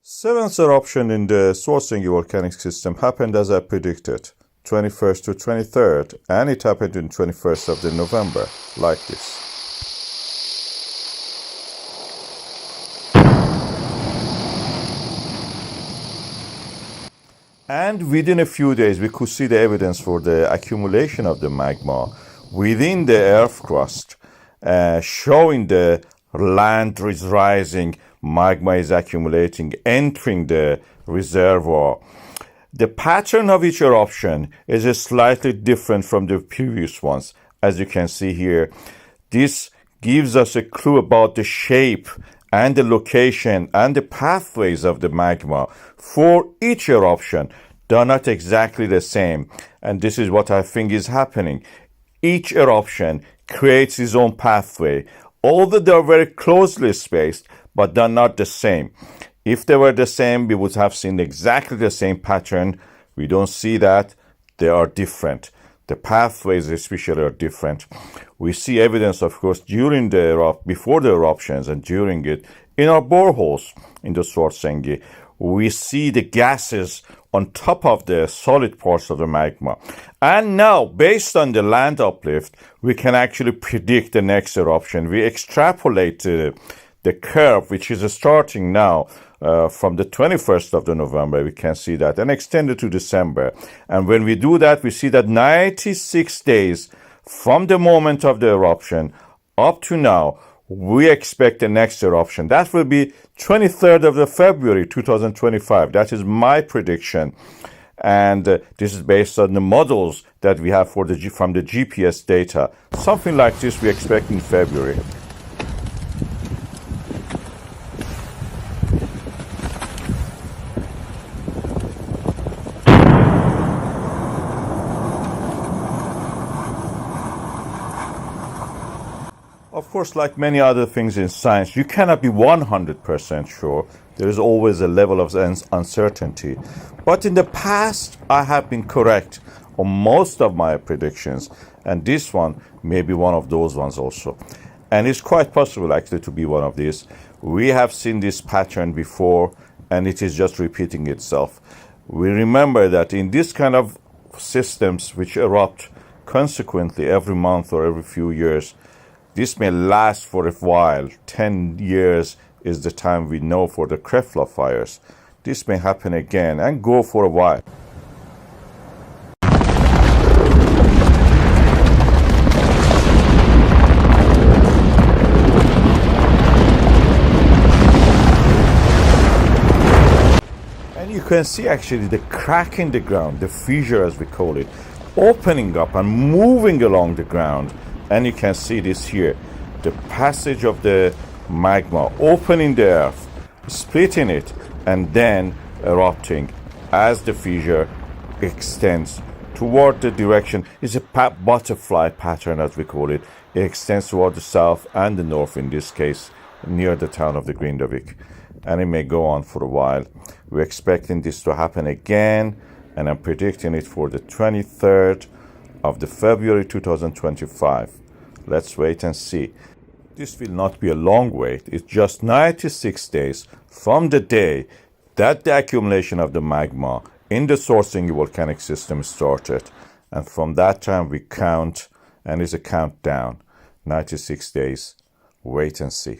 Seventh eruption in the Swartzengi volcanic system happened as I predicted, 21st to 23rd, and it happened in 21st of the November, like this. And within a few days, we could see the evidence for the accumulation of the magma within the earth crust, showing the land is rising, magma is accumulating, entering the reservoir. The pattern of each eruption is slightly different from the previous ones. As you can see here, this gives us a clue about the shape and the location and the pathways of the magma for each eruption. They're not exactly the same, and this is what I think is happening. Each eruption creates its own pathway, although they're very closely spaced, but they're not the same. If they were the same, we would have seen exactly the same pattern. We don't see that. They are different. The pathways especially are different. We see evidence, of course, before the eruptions and during it, in our boreholes in the Swartzengi. We see the gases on top of the solid parts of the magma. And now, based on the land uplift, we can actually predict the next eruption. We extrapolate the curve, which is starting now from the 21st of the November, we can see that, and extend it to December. And when we do that, we see that 96 days from the moment of the eruption up to now, we expect the next eruption. That will be 23rd of the February 2025. That is my prediction. And this is based on the models that we have from the GPS data. Something like this we expect in February. Of course, like many other things in science, you cannot be 100% sure. There is always a level of uncertainty. But in the past, I have been correct on most of my predictions, and this one may be one of those ones also. And it's quite possible, actually, to be one of these. We have seen this pattern before, and it is just repeating itself. We remember that in this kind of systems which erupt consequently every month or every few years, this may last for a while. 10 years is the time we know for the Krefla fires. This may happen again and go for a while. And you can see actually the crack in the ground, the fissure as we call it, opening up and moving along the ground. And you can see this here, the passage of the magma, opening the earth, splitting it, and then erupting as the fissure extends toward the direction. It's a butterfly pattern, as we call it. It extends toward the south and the north, in this case, near the town of the Grindavík. And it may go on for a while. We're expecting this to happen again, and I'm predicting it for the 23rd of the February 2025. Let's wait and see. This will not be a long wait. It's just 96 days from the day that the accumulation of the magma in the Swartzengi volcanic system started. And from that time we count, and it's a countdown. 96 days. Wait and see.